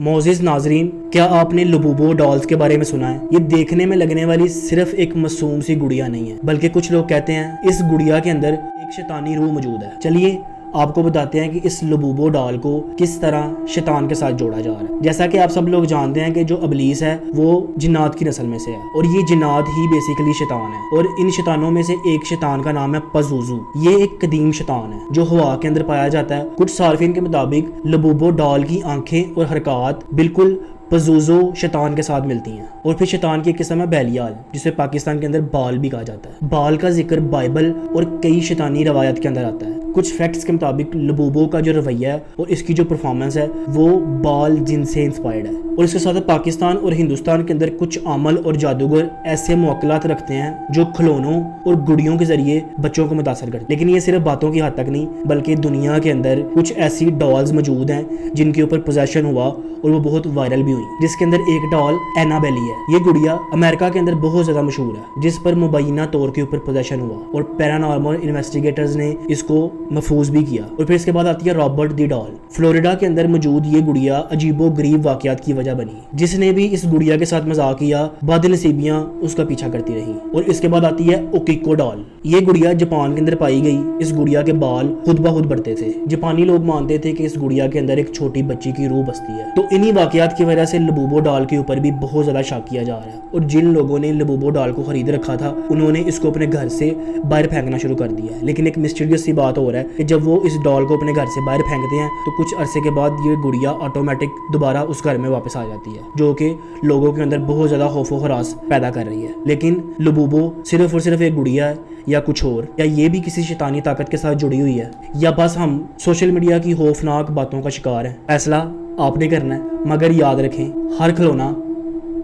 معزز ناظرین، کیا آپ نے لبوبو ڈالز کے بارے میں سنا ہے؟ یہ دیکھنے میں لگنے والی صرف ایک معصوم سی گڑیا نہیں ہے، بلکہ کچھ لوگ کہتے ہیں اس گڑیا کے اندر ایک شیطانی روح موجود ہے۔ چلیے آپ کو بتاتے ہیں کہ اس لبوبو ڈال کو کس طرح شیطان کے ساتھ جوڑا جا رہا ہے۔ جیسا کہ آپ سب لوگ جانتے ہیں کہ جو ابلیس ہے وہ جنات کی نسل میں سے ہے، اور یہ جنات ہی بیسیکلی شیطان ہے، اور ان شیطانوں میں سے ایک شیطان کا نام ہے پزوزو۔ یہ ایک قدیم شیطان ہے جو ہوا کے اندر پایا جاتا ہے۔ کچھ صارفین کے مطابق لبوبو ڈال کی آنکھیں اور حرکات بالکل پزوزو شیطان کے ساتھ ملتی ہیں، اور پھر شیطان کی ایک قسم ہے بیلیال، جسے پاکستان کے اندر بال بھی کہا جاتا ہے۔ بال کا ذکر بائبل اور کئی شیطانی روایت کے اندر آتا ہے۔ کچھ فیکٹس کے مطابق لبوبو کا جو رویہ ہے اور اس کی جو پرفارمنس ہے وہ بال جن سے انسپائرڈ ہے، اور اس کے ساتھ پاکستان اور ہندوستان کے اندر کچھ عامل اور جادوگر ایسے موکلات رکھتے ہیں جو کھلونوں اور گڑیوں کے ذریعے بچوں کو متاثر کرتے ہیں۔ لیکن یہ صرف باتوں کی حد تک نہیں، بلکہ دنیا کے اندر کچھ ایسی ڈالز موجود ہیں جن کے اوپر پوزیشن ہوا اور وہ بہت وائرل بھی ہوئی، جس کے اندر ایک ڈال اینابیلی ہے۔ یہ گڑیا امریکہ کے اندر بہت زیادہ مشہور ہے، جس پر مبینہ طور کے اوپر پوزیشن ہوا، اور پیرانارمل انویسٹیگیٹرز نے اس کو محفوظ بھی کیا۔ اور پھر اس کے بعد آتی ہے رابرٹ دی ڈال۔ فلوریڈا کے اندر موجود یہ گڑیا عجیب و غریب واقعات کی وجہ بنی۔ جس نے بھی اس گڑیا کے ساتھ مذاق کیا، بد نصیبیاں اس کا پیچھا کرتی رہی۔ اور اس کے بعد آتی ہے اوکیکو ڈال۔ یہ گڑیا جاپان کے اندر پائی گئی۔ اس گڑیا کے بال خود بخود بڑھتے تھے۔ جاپانی لوگ مانتے تھے کہ اس گڑیا کے اندر ایک چھوٹی بچی کی روح بستی ہے۔ تو انہی واقعات کی وجہ سے لبوبو ڈال کے اوپر بھی بہت زیادہ شک کیا جا رہا ہے، اور جن لوگوں نے لبوبو ڈال کو خرید رکھا تھا انہوں نے اس کو اپنے گھر سے باہر پھینکنا شروع کر دیا ہے۔ لیکن ایک مسٹیریس سی بات ہو رہا ہے کہ جب وہ اس ڈال کو اپنے گھر سے باہر پھینکتے ہیں تو کچھ عرصے کے بعد یہ گڑیا آٹومیٹک دوبارہ اس گھر میں واپس آ جاتی ہے، جو کہ لوگوں کے اندر بہت زیادہ خوف و ہراس پیدا کر رہی ہے۔ لیکن لبوبو صرف اور صرف ایک گڑیا ہے یا کچھ اور؟ یا یہ بھی کسی شیطانی طاقت کے ساتھ جڑی ہوئی ہے؟ یا بس ہم سوشل میڈیا کی خوفناک باتوں کا شکار ہیں؟ فیصلہ آپ نے کرنا ہے، مگر یاد رکھیں ہر کھلونا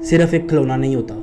صرف ایک کھلونا نہیں ہوتا۔